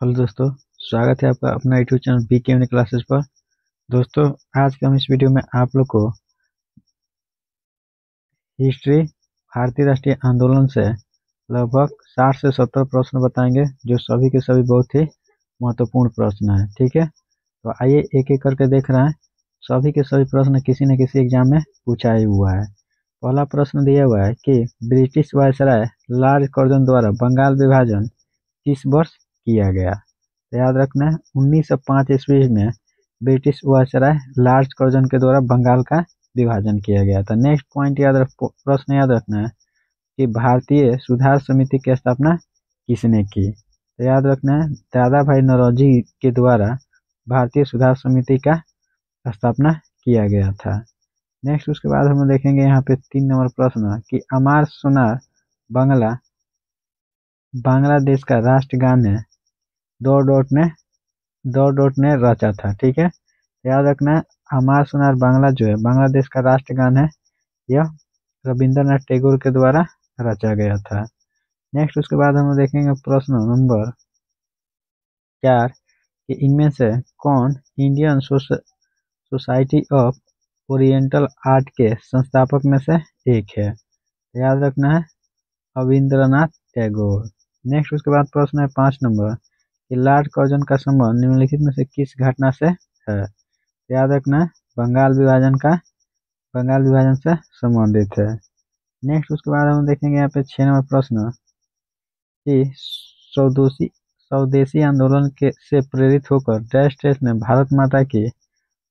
Hello दोस्तों। स्वागत है आपका अपना यूट्यूब चैनल BK क्लासेस पर। दोस्तों, आज के हम इस वीडियो में आप लोग को हिस्ट्री भारतीय राष्ट्रीय आंदोलन से लगभग 60 से 70 प्रश्न बताएंगे, जो सभी के सभी बहुत ही महत्वपूर्ण प्रश्न है। ठीक है, तो आइए एक एक करके देख रहे हैं। सभी के सभी प्रश्न किसी न किसी एग्जाम में पूछा ही हुआ है। पहला प्रश्न दिया हुआ है कि ब्रिटिश वायसराय लॉर्ड कर्जन द्वारा बंगाल विभाजन किस वर्ष किया गया। तो याद रखना है 1905 ईस्वी में ब्रिटिश वायसराय लॉर्ड कर्जन के द्वारा बंगाल का विभाजन किया गया था। नेक्स्ट पॉइंट प्रश्न याद रखना है कि भारतीय सुधार समिति की स्थापना किसने की। तो याद रखना है दादा भाई नौरोजी के द्वारा भारतीय सुधार समिति का स्थापना किया गया था। नेक्स्ट उसके बाद हम देखेंगे यहाँ पे 3 नंबर प्रश्न कि अमार सोनार बांग्लादेश का राष्ट्रगान है। दो डॉट ने रचा था। ठीक है, याद रखना है हमार सोनार बांग्ला जो है बांग्लादेश का राष्ट्रगान है। यह रविंद्रनाथ टैगोर के द्वारा रचा गया था। नेक्स्ट उसके बाद हम देखेंगे प्रश्न नंबर 4 कि इनमें से कौन Indian society of oriental art के संस्थापक में से एक है। याद रखना है रविंद्रनाथ टैगोर। नेक्स्ट उसके बाद प्रश्न है 5 नंबर कि लॉर्ड कर्जन का संबंध निम्नलिखित में से किस घटना से है। याद रखना बंगाल विभाजन से संबंधित है। नेक्स्ट उसके बाद हम देखेंगे यहाँ पे 6 नंबर प्रश्न कि स्वदेशी स्वदेशी आंदोलन के से प्रेरित होकर डैश डैश ने भारत माता की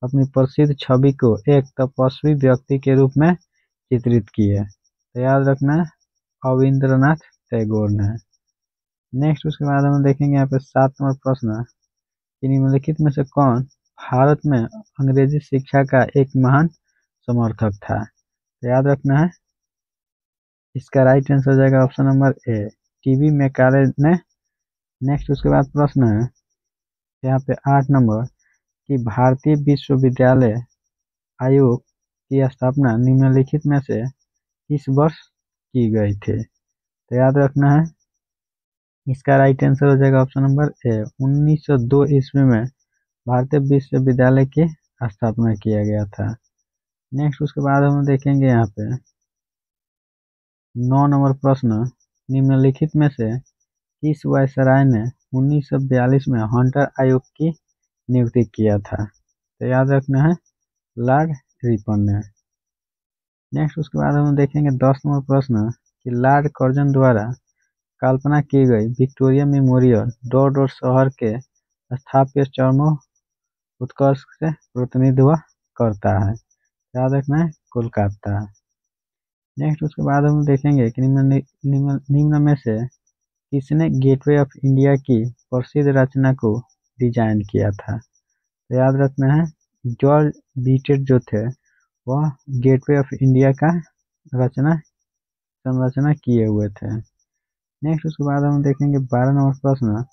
अपनी प्रसिद्ध छवि को एक तपस्वी व्यक्ति के रूप में चित्रित की है। तो याद रखना रविंद्रनाथ टैगोर ने। नेक्स्ट उसके बाद हम देखेंगे यहाँ पे 7 नंबर प्रश्न कि निम्नलिखित में से कौन भारत में अंग्रेजी शिक्षा का एक महान समर्थक था। तो याद रखना है इसका राइट आंसर हो जाएगा option number A, TB Macaulay ने। नेक्स्ट उसके बाद प्रश्न है यहाँ पे 8 नंबर कि भारतीय विश्वविद्यालय आयोग की स्थापना निम्नलिखित में से किस वर्ष की गई थी। तो याद रखना है इसका राइट आंसर हो जाएगा ऑप्शन नंबर ए, 1902 ईस्वी में भारतीय विश्वविद्यालय की स्थापना किया गया था। नेक्स्ट उसके बाद हम देखेंगे यहाँ पे 9 नंबर प्रश्न निम्नलिखित में से किस वायसराय ने 1942 में हंटर आयोग की नियुक्ति किया था। तो याद रखना है लॉर्ड रिपन ने। नेक्स्ट उसके बाद हम देखेंगे 10 नंबर प्रश्न कि लॉर्ड कर्जन द्वारा कल्पना की गई विक्टोरिया मेमोरियल डोर शहर के स्थापत्य चरमों उत्कर्ष से प्रतिनिधित्व करता है। याद रखना है कोलकाता। नेक्स्ट उसके बाद हम देखेंगे कि निम्न में से किसने गेटवे ऑफ इंडिया की प्रसिद्ध रचना को डिजाइन किया था। तो याद रखना है जॉर्ज बीटेट जो थे वह गेटवे ऑफ इंडिया का संरचना किए हुए थे। नेक्स्ट उसके बाद हम देखेंगे 12 नंबर प्रश्न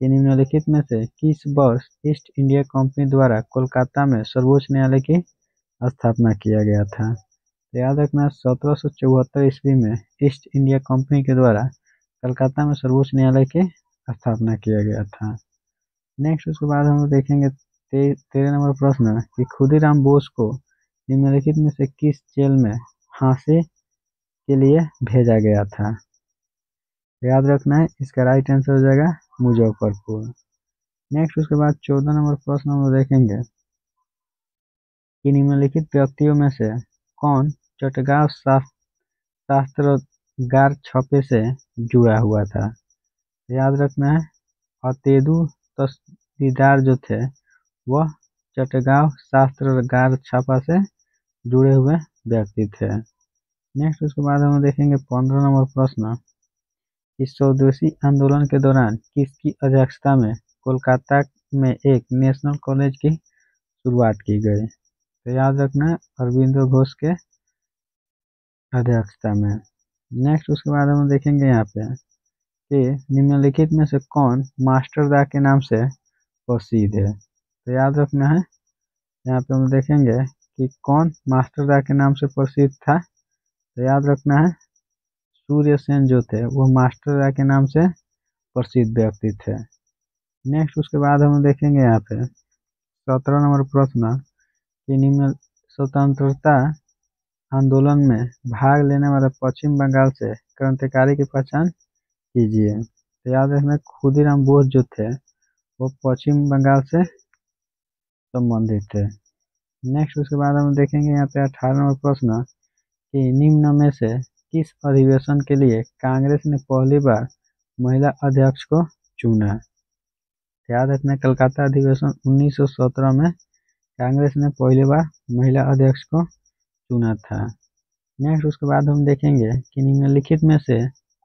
कि निम्नलिखित में से किस वर्ष ईस्ट इंडिया कंपनी द्वारा कोलकाता में सर्वोच्च न्यायालय की स्थापना किया गया था। तो याद रखना 1774 ईस्वी में ईस्ट इंडिया कंपनी के द्वारा कलकत्ता में सर्वोच्च न्यायालय की स्थापना किया गया था। नेक्स्ट उसके बाद हम देखेंगे 13 नंबर प्रश्न कि खुदीराम बोस को निम्नलिखित में से किस जेल में फांसी के लिए भेजा गया था। याद रखना है इसका राइट आंसर हो जाएगा मुजफ्फरपुर। नेक्स्ट उसके बाद 14 नंबर प्रश्न हम देखेंगे कि निम्नलिखित व्यक्तियों में से कौन चटगांव शास्त्रागार छपे से जुड़ा हुआ था। याद रखना है अतेदु तस्दीदार जो थे वह चटगांव शास्त्रागार छापा से जुड़े हुए व्यक्ति थे। नेक्स्ट उसके बाद हम देखेंगे 15 नंबर प्रश्न इस स्वदेशी आंदोलन के दौरान किसकी अध्यक्षता में कोलकाता में एक नेशनल कॉलेज की शुरुआत की गई। तो याद रखना अरबिंदो घोष के अध्यक्षता में। नेक्स्ट उसके बाद हम देखेंगे यहाँ पे कि निम्नलिखित में से कौन मास्टर दा के नाम से प्रसिद्ध है। तो याद रखना है यहाँ पे हम देखेंगे कि कौन मास्टर दा के नाम से प्रसिद्ध था। तो याद रखना है सूर्य सेन जो थे वो मास्टर दा के नाम से प्रसिद्ध व्यक्ति थे। नेक्स्ट उसके बाद हम देखेंगे यहाँ पे 17 नंबर प्रश्न कि निम्न स्वतंत्रता आंदोलन में भाग लेने वाले पश्चिम बंगाल से क्रांतिकारी की पहचान कीजिए। तो याद रखना खुदीराम बोस जो थे वो पश्चिम बंगाल से संबंधित थे। नेक्स्ट उसके बाद हम देखेंगे यहाँ पे 18 नंबर प्रश्न कि निम्न में से किस अधिवेशन के लिए कांग्रेस ने पहली बार महिला अध्यक्ष को चुना। याद रखना कलकत्ता अधिवेशन 1917 में कांग्रेस ने पहली बार महिला अध्यक्ष को चुना था। नेक्स्ट उसके बाद हम देखेंगे कि निम्नलिखित में से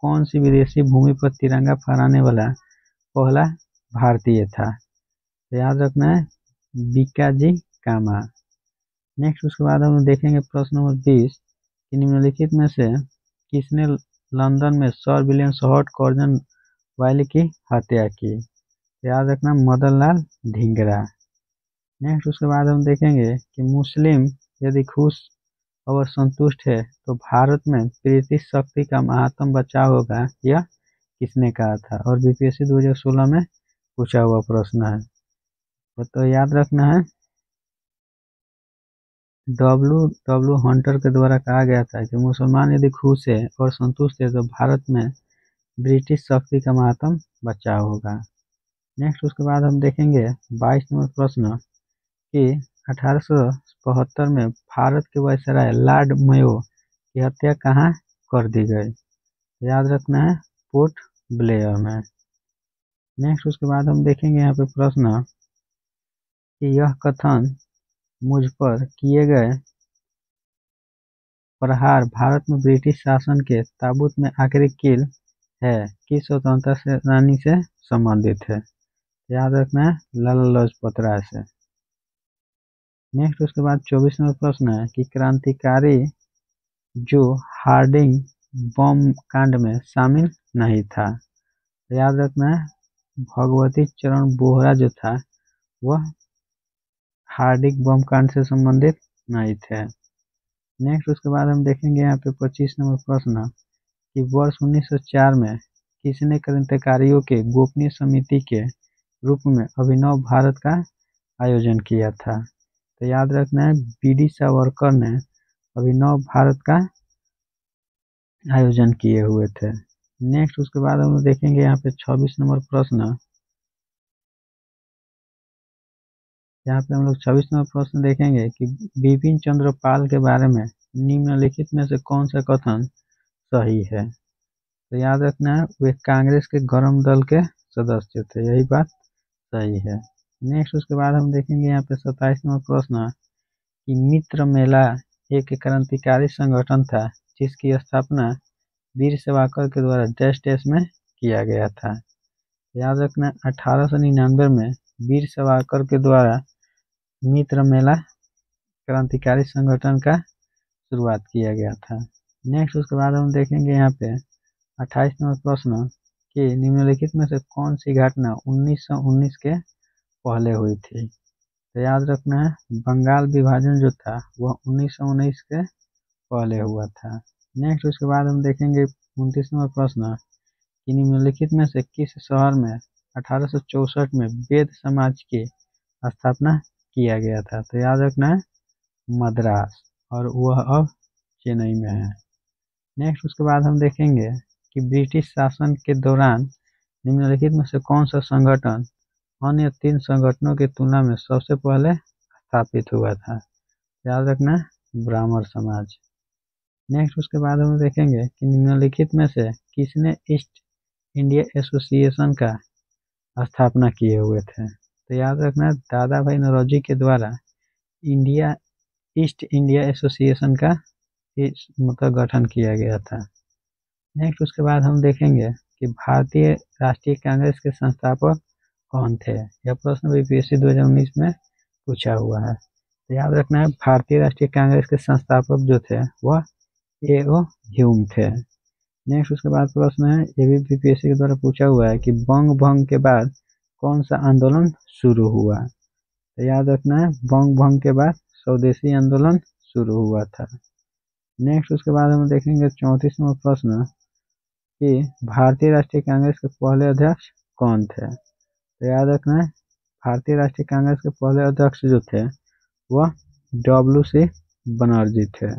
कौन सी विदेशी भूमि पर तिरंगा फहराने वाला पहला भारतीय था। तो याद रखना है बीकाजी कामा। नेक्स्ट उसके बाद हम देखेंगे प्रश्न नंबर 20 कि निम्नलिखित में से किसने लंदन में सर विलियम हॉट कर्जन वायली की हत्या की। याद रखना मदन लाल धिंगरा। नेक्स्ट उसके बाद हम देखेंगे कि मुस्लिम यदि खुश और संतुष्ट है तो भारत में ब्रिटिश शक्ति का महत्तम बचाव होगा, यह किसने कहा था। और बीपीएससी 2016 में पूछा हुआ प्रश्न है। तो याद रखना है डब्ल्यू डब्ल्यू हंटर के द्वारा कहा गया था कि मुसलमान यदि खुश है और संतुष्ट है तो भारत में ब्रिटिश शक्ति का महत्तम बचाव होगा। नेक्स्ट उसके बाद हम देखेंगे 22 नंबर प्रश्न कि 1872 में भारत के वायसराय लॉर्ड मेयो की हत्या कहाँ कर दी गई। याद रखना है पोर्ट ब्लेयर में। नेक्स्ट उसके बाद हम देखेंगे यहाँ पे प्रश्न कि यह कथन मुझ पर किए गए प्रहार भारत में ब्रिटिश शासन के ताबूत में आखिरी कील है किस स्वतंत्रता सेनानी से संबंधित है। याद रखना है लाला लाजपत राय से। नेक्स्ट उसके बाद 24 नंबर प्रश्न है कि क्रांतिकारी जो हार्डिंग बम कांड में शामिल नहीं था। याद रखना है भगवती चरण बोहरा जो था वह हार्दिक बम कांड से संबंधित नहीं थे। नेक्स्ट उसके बाद हम देखेंगे यहाँ पे 25 नंबर प्रश्न कि वर्ष 1904 में किसने क्रांतिकारियों के गोपनीय समिति के रूप में अभिनव भारत का आयोजन किया था। तो याद रखना है बीडी सावरकर ने अभिनव भारत का आयोजन किए हुए थे। नेक्स्ट उसके बाद हम देखेंगे यहाँ पे 26 नंबर प्रश्न। यहाँ पे हम लोग 26 नंबर प्रश्न देखेंगे कि बिपिन चंद्र पाल के बारे में निम्नलिखित में से कौन सा कथन सही है। तो याद रखना है वे कांग्रेस के गरम दल के सदस्य थे, यही बात सही है। नेक्स्ट उसके बाद हम देखेंगे यहाँ पे 27 नंबर प्रश्न कि मित्र मेला एक क्रांतिकारी संगठन था जिसकी स्थापना वीर सावरकर के द्वारा डैश डैश में किया गया था। याद रखना 1899 में वीर सावरकर के द्वारा मित्र मेला क्रांतिकारी संगठन का शुरुआत किया गया था। नेक्स्ट उसके बाद हम देखेंगे यहाँ पे 28 नंबर प्रश्न कि निम्नलिखित में से कौन सी घटना 1919 के पहले हुई थी। तो याद रखना है बंगाल विभाजन जो था वह 1919 के पहले हुआ था। नेक्स्ट उसके बाद हम देखेंगे 29 नंबर प्रश्न कि निम्नलिखित में से किस शहर में 1864 में वेद समाज की स्थापना किया गया था। तो याद रखना है मद्रास, और वह अब चेन्नई में है। नेक्स्ट उसके बाद हम देखेंगे कि ब्रिटिश शासन के दौरान निम्नलिखित में से कौन सा संगठन अन्य 3 संगठनों की तुलना में सबसे पहले स्थापित हुआ था। याद रखना ब्राह्मण समाज। नेक्स्ट उसके बाद हम देखेंगे कि निम्नलिखित में से किसने ईस्ट इंडिया एसोसिएशन का स्थापना किए हुए थे। तो याद रखना दादा भाई नौरोजी के द्वारा इंडिया ईस्ट इंडिया एसोसिएशन का मतलब गठन किया गया था। नेक्स्ट उसके बाद हम देखेंगे कि भारतीय राष्ट्रीय कांग्रेस के संस्थापक कौन थे। यह प्रश्न बीपीएससी 2019 में पूछा हुआ है। तो याद रखना है भारतीय राष्ट्रीय कांग्रेस के संस्थापक जो थे वह ए.ओ. ह्यूम थे। नेक्स्ट उसके बाद प्रश्न है ये भी बीपीएससी के द्वारा पूछा हुआ है कि बंग भंग के बाद कौन सा आंदोलन शुरू हुआ। तो याद रखना है बंग भंग के बाद स्वदेशी आंदोलन शुरू हुआ था। नेक्स्ट उसके बाद हम देखेंगे 34 नंबर प्रश्न कि भारतीय राष्ट्रीय कांग्रेस के पहले अध्यक्ष कौन थे। तो याद रखना है भारतीय राष्ट्रीय कांग्रेस के पहले अध्यक्ष जो थे वह WC बनर्जी थे।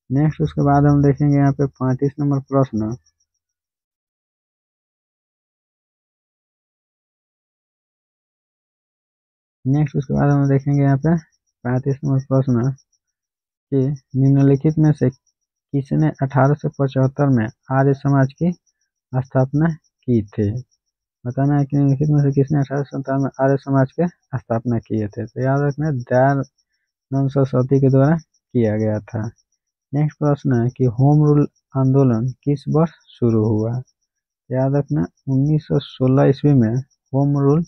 नेक्स्ट उसके बाद हम देखेंगे यहाँ पे 35 नंबर प्रश्न। नेक्स्ट उसके बाद हम देखेंगे यहाँ पे 35 नंबर प्रश्न कि निम्नलिखित में से किसने 1875 में आर्य समाज की स्थापना की थी। बताना है कि निम्नलिखित में से किसने 1857 में आर्य समाज के स्थापना किए थे। तो याद रखना दयानंद सरस्वती के द्वारा किया गया था। नेक्स्ट प्रश्न है कि होम रूल आंदोलन किस वर्ष शुरू हुआ। याद रखना 1916 ईस्वी में होम रूल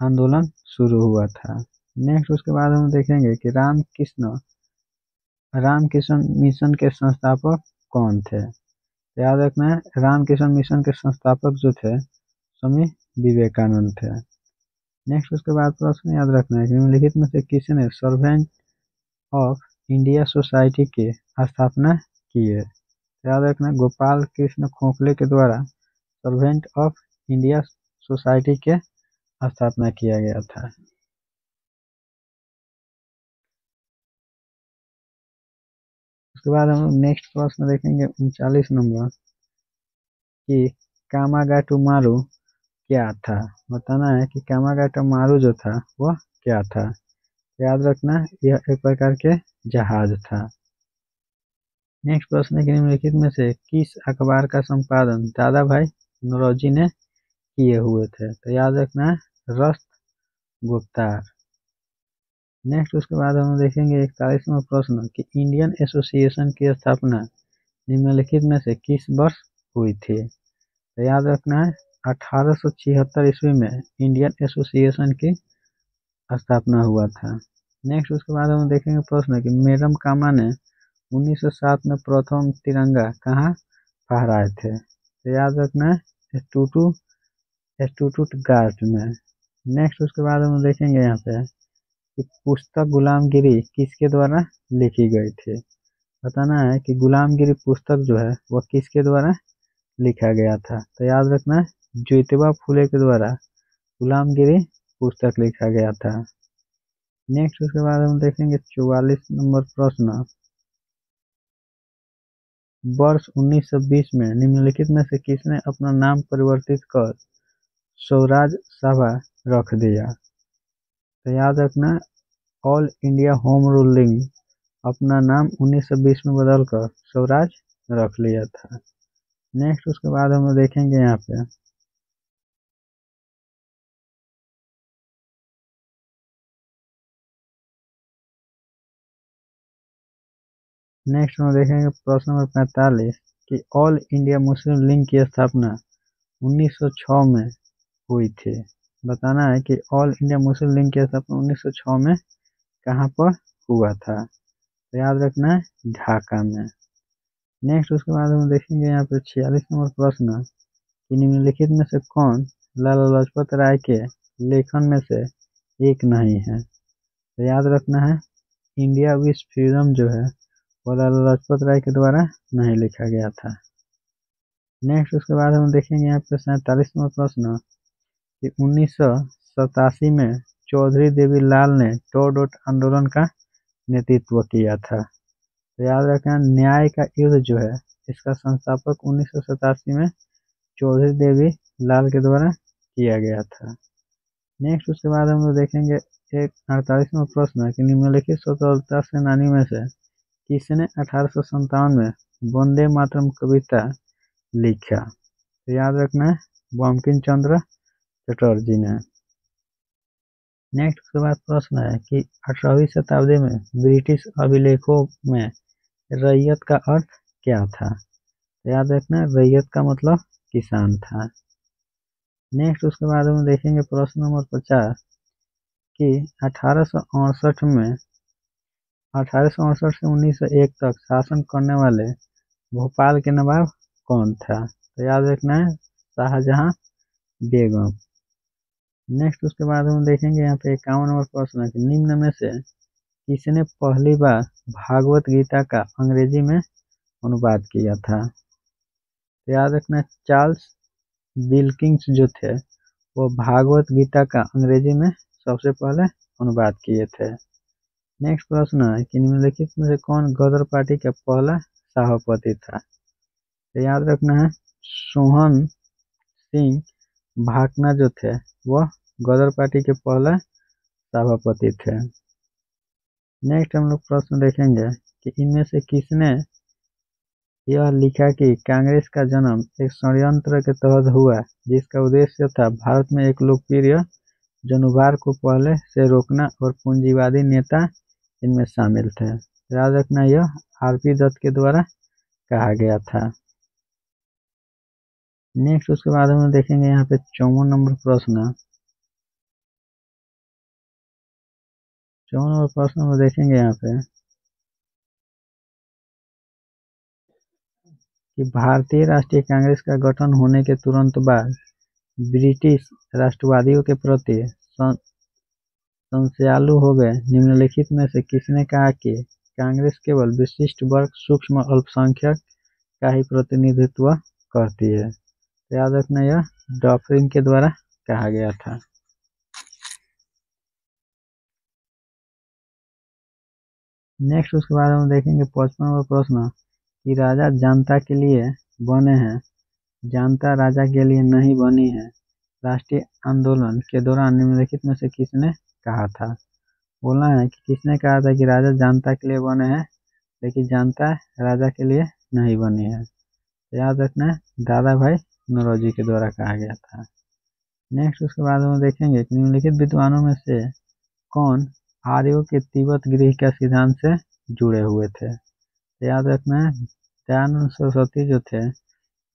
आंदोलन शुरू हुआ था। नेक्स्ट उसके बाद हम देखेंगे कि रामकृष्ण मिशन के संस्थापक कौन थे। याद रखना है रामकृष्ण मिशन के संस्थापक जो थे स्वामी विवेकानंद थे। नेक्स्ट उसके बाद प्रश्न याद रखना है कि निम्नलिखित में से किसने सर्वेंट ऑफ इंडिया सोसाइटी की स्थापना की है। याद रखना गोपाल कृष्ण खोखले के द्वारा सर्वेंट ऑफ इंडिया सोसाइटी के स्थापना किया गया था। उसके बाद हम नेक्स्ट प्रश्न देखेंगे 39 नंबर कि कामागाटू मारू क्या था। बताना है कि कामागाटू मारू जो था वह क्या था। याद रखना यह एक प्रकार के जहाज था। नेक्स्ट प्रश्न है कि निम्नलिखित में से किस अखबार का संपादन दादा भाई नौरोजी ने किए हुए थे। तो याद रखना है रस्त गुप्तार। नेक्स्ट उसके बाद हम देखेंगे 41वां प्रश्न कि इंडियन एसोसिएशन की स्थापना निम्नलिखित में से किस वर्ष हुई थी। तो याद रखना है 1876 ईस्वी में इंडियन एसोसिएशन की स्थापना हुआ था। नेक्स्ट उसके बाद हम देखेंगे प्रश्न कि मैडम कामा ने 1907 में प्रथम तिरंगा कहाँ फहराए थे। तो याद रखना है स्टूटगार्ट में। नेक्स्ट उसके बाद हम देखेंगे यहाँ पे कि पुस्तक गुलामगिरी किसके द्वारा लिखी गई थी। बताना है कि गुलामगिरी पुस्तक जो है वह किसके द्वारा लिखा गया था। तो याद रखना ज्योतिबा फुले के द्वारा गुलामगिरी पुस्तक लिखा गया था। नेक्स्ट उसके बाद हम देखेंगे 44 नंबर प्रश्न। वर्ष 1920 में निम्नलिखित में से किसने अपना नाम परिवर्तित कर स्वराज सभा रख दिया। तो याद रखना ऑल इंडिया होम रूलिंग अपना नाम 1920 में बदलकर स्वराज रख लिया था। नेक्स्ट उसके बाद हम देखेंगे यहाँ पे नेक्स्ट हम देखेंगे प्रश्न नंबर 45 कि ऑल इंडिया मुस्लिम लीग की स्थापना 1906 में हुई थी। बताना है कि ऑल इंडिया मुस्लिम लीग की स्थापना 1906 में कहाँ पर हुआ था। तो याद रखना है ढाका में। नेक्स्ट उसके बाद हम देखेंगे यहाँ पे 46 नंबर प्रश्न कि निम्नलिखित में से कौन लाला लाजपत राय के लेखन में से एक नहीं है। तो याद रखना है इंडिया विश फ्रीडम जो है वो लाला लाजपत राय के द्वारा नहीं लिखा गया था। नेक्स्ट उसके बाद हम देखेंगे यहाँ पे 47 नंबर प्रश्न कि 1987 में चौधरी देवी लाल ने टोडोट आंदोलन का नेतृत्व किया था। तो याद रखना न्याय का युद्ध जो है इसका संस्थापक 1987 में चौधरी देवी लाल के द्वारा किया गया था। नेक्स्ट उसके बाद हम लोग देखेंगे एक 48वां प्रश्न है कि निम्नलिखित स्वतंत्रता सेनानी में से किसने 1857 में वंदे मातरम कविता लिखा। तो याद रखना है बंकिम चंद्र चटर्जी ने। नेक्स्ट उसके बाद प्रश्न है कि 18वीं शताब्दी में ब्रिटिश अभिलेखों में रैयत का अर्थ क्या था। तो याद रखना रैयत का मतलब किसान था। नेक्स्ट उसके बाद हम देखेंगे प्रश्न नंबर 50 कि 1868 में 1868 से 1901 तक शासन करने वाले भोपाल के नवाब कौन था। तो याद रखना है शाहजहां बेगम। नेक्स्ट उसके बाद हम देखेंगे यहाँ पे 51 नंबर प्रश्न है कि निम्न में से किसने पहली बार भागवत गीता का अंग्रेजी में अनुवाद किया था। तो याद रखना चार्ल्स विल्किंस जो थे वो भागवत गीता का अंग्रेजी में सबसे पहले अनुवाद किए थे। नेक्स्ट प्रश्न है कि निम्नलिखित में से कौन गदर पार्टी का पहला सभापति था। तो याद रखना है सोहन सिंह भाकना जो थे वह गदर पार्टी के पहला सभापति थे। नेक्स्ट हम लोग प्रश्न देखेंगे कि इनमें से किसने यह लिखा कि कांग्रेस का जन्म एक षड्यंत्र के तहत हुआ जिसका उद्देश्य था भारत में एक लोकप्रिय जनउभार को पहले से रोकना और पूंजीवादी नेता इनमें शामिल थे। याद रखना यह आरपी दत्त के द्वारा कहा गया था। नेक्स्ट उसके बाद हम देखेंगे यहाँ पे 54 नंबर प्रश्न। 54 नंबर प्रश्न हम देखेंगे यहाँ पे कि भारतीय राष्ट्रीय कांग्रेस का गठन होने के तुरंत बाद ब्रिटिश राष्ट्रवादियों के प्रति संशयालु हो गए। निम्नलिखित में से किसने कहा कि कांग्रेस केवल विशिष्ट वर्ग सूक्ष्म अल्पसंख्यक का ही प्रतिनिधित्व करती है। याद रखना यह डफरिन के द्वारा कहा गया था। नेक्स्ट उसके बाद हम देखेंगे 55 नंबर प्रश्न कि राजा जनता के लिए बने हैं, जनता राजा के लिए नहीं बनी है। राष्ट्रीय आंदोलन के दौरान निम्नलिखित में से किसने कहा था। बोलना है कि किसने कहा था कि राजा जनता के लिए बने हैं लेकिन जनता राजा के लिए नहीं बनी है। याद रखना है दादा भाई नौरोजी के द्वारा कहा गया था। नेक्स्ट उसके बाद हम देखेंगे कि निम्नलिखित विद्वानों में से कौन आर्यों के तिब्बत गृह का सिद्धांत से जुड़े हुए थे। याद रखना है दयानंद सरस्वती जो थे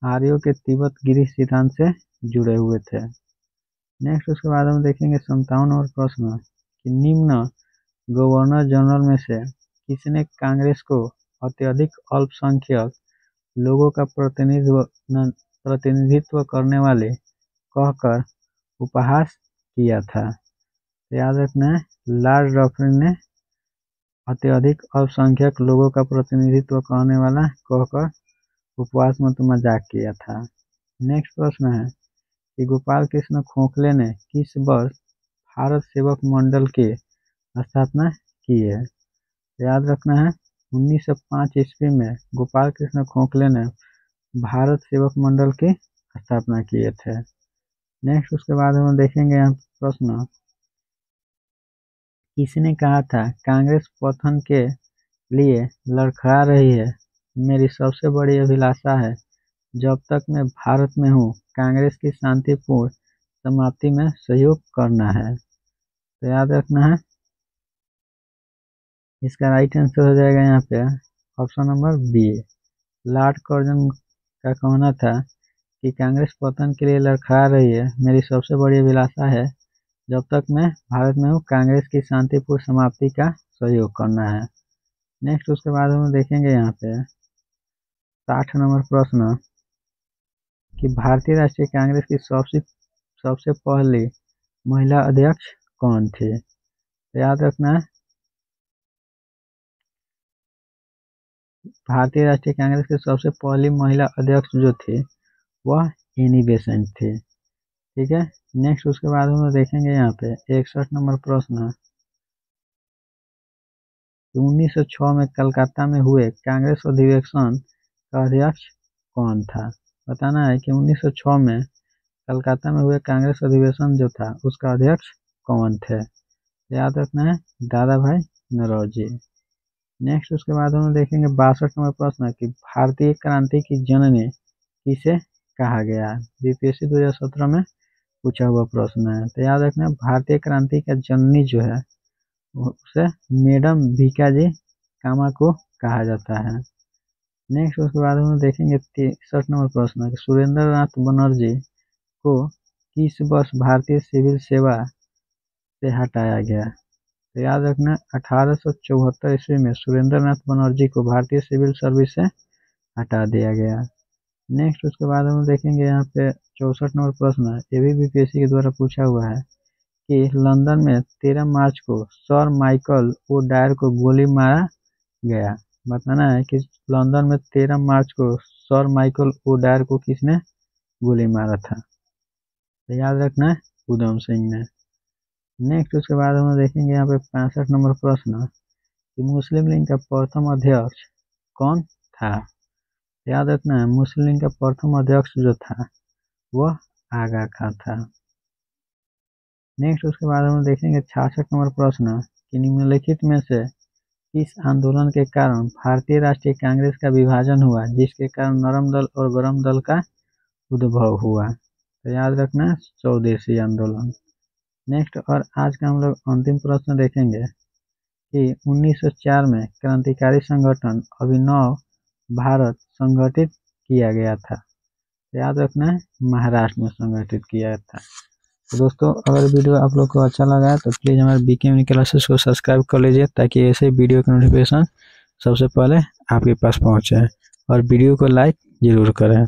आर्यों के तिब्बत गृह सिद्धांत से जुड़े हुए थे। नेक्स्ट उसके बाद हम देखेंगे 57 नंबर प्रश्न कि निम्न गवर्नर जनरल में से किसने कांग्रेस को अत्यधिक अल्पसंख्यक लोगों का प्रतिनिधित्व करने वाले कहकर उपहास किया था। याद रखना है लॉर्ड डफरिन ने अत्यधिक अल्पसंख्यक लोगों का प्रतिनिधित्व करने वाला कहकर उपवास में तो मजाक किया था। नेक्स्ट प्रश्न है कि गोपाल कृष्ण खोखले ने किस वर्ष भारत सेवक मंडल की स्थापना की है। याद रखना है 1905 ईस्वी में गोपाल कृष्ण खोखले ने भारत सेवक मंडल की स्थापना किए थे। नेक्स्ट उसके बाद हम देखेंगे यहाँ प्रश्न किसने कहा था कांग्रेस पतन के लिए लड़खड़ा रही है, मेरी सबसे बड़ी अभिलाषा है जब तक मैं भारत में हूँ कांग्रेस की शांतिपूर्ण समाप्ति में सहयोग करना है। तो याद रखना है इसका राइट आंसर हो जाएगा यहाँ पे option number B. Lord Curzon का कहना था कि कांग्रेस पतन के लिए लड़खड़ा रही है, मेरी सबसे बड़ी अभिलाषा है जब तक मैं भारत में हूँ कांग्रेस की शांतिपूर्ण समाप्ति का सहयोग करना है। नेक्स्ट उसके बाद हम देखेंगे यहाँ पे 60 नंबर प्रश्न कि भारतीय राष्ट्रीय कांग्रेस की सबसे पहली महिला अध्यक्ष कौन थी। तो याद रखना है भारतीय राष्ट्रीय कांग्रेस की सबसे पहली महिला अध्यक्ष जो थी वह एनी बेसेंट थी। ठीक है। नेक्स्ट उसके बाद हम देखेंगे यहाँ पे 61 नंबर प्रश्न 1906 में कलकत्ता में हुए कांग्रेस अधिवेशन का अध्यक्ष कौन था। बताना है कि 1906 में कलकत्ता में हुए कांग्रेस अधिवेशन जो था उसका अध्यक्ष कौन थे। याद रखना है दादा भाई नौरोजी। नेक्स्ट उसके बाद हम देखेंगे 62 नंबर प्रश्न कि भारतीय क्रांति की जननी किसे कहा गया। बीपीएससी 2017 में पूछा हुआ प्रश्न है। तो याद रखना भारतीय क्रांति का जननी जो है उसे मैडम भीकाजी कामा को कहा जाता है। नेक्स्ट उसके बाद हम देखेंगे 63 नंबर प्रश्न कि सुरेंद्र नाथ बनर्जी को किस वर्ष भारतीय सिविल सेवा से हटाया गया। तो याद रखना 1874 ईस्वी में सुरेंद्र नाथ बनर्जी को भारतीय सिविल सर्विस से हटा दिया गया। नेक्स्ट उसके बाद हम देखेंगे यहाँ पे 64 नंबर प्रश्न है ये भी बीपीएससी के द्वारा पूछा हुआ है कि लंदन में 13 मार्च को सर माइकल ओ डायर को गोली मारा गया। बताना है कि लंदन में 13 मार्च को सर माइकल ओ डायर को किसने गोली मारा था। तो याद रखना है उधम सिंह ने। नेक्स्ट उसके बाद हम देखेंगे यहाँ पे 65 नंबर प्रश्न कि मुस्लिम लीग का प्रथम अध्यक्ष कौन था। याद रखना है, मुस्लिम लीग का प्रथम अध्यक्ष जो था वह आगा खां था। नेक्स्ट उसके बाद हम देखेंगे 66 नंबर प्रश्न कि निम्नलिखित में से किस आंदोलन के कारण भारतीय राष्ट्रीय कांग्रेस का विभाजन हुआ जिसके कारण नरम दल और गरम दल का उद्भव हुआ। तो याद रखना स्वदेशी आंदोलन। नेक्स्ट और आज का हम लोग अंतिम प्रश्न देखेंगे कि 1904 में क्रांतिकारी संगठन अभिनव भारत संगठित किया गया था। तो याद रखना है महाराष्ट्र में संगठित किया था। तो दोस्तों अगर वीडियो आप लोग को अच्छा लगा है तो प्लीज़ हमारे बीके यूनि क्लासेस को सब्सक्राइब कर लीजिए ताकि ऐसे वीडियो का नोटिफिकेशन सबसे पहले आपके पास पहुंचे और वीडियो को लाइक ज़रूर करें।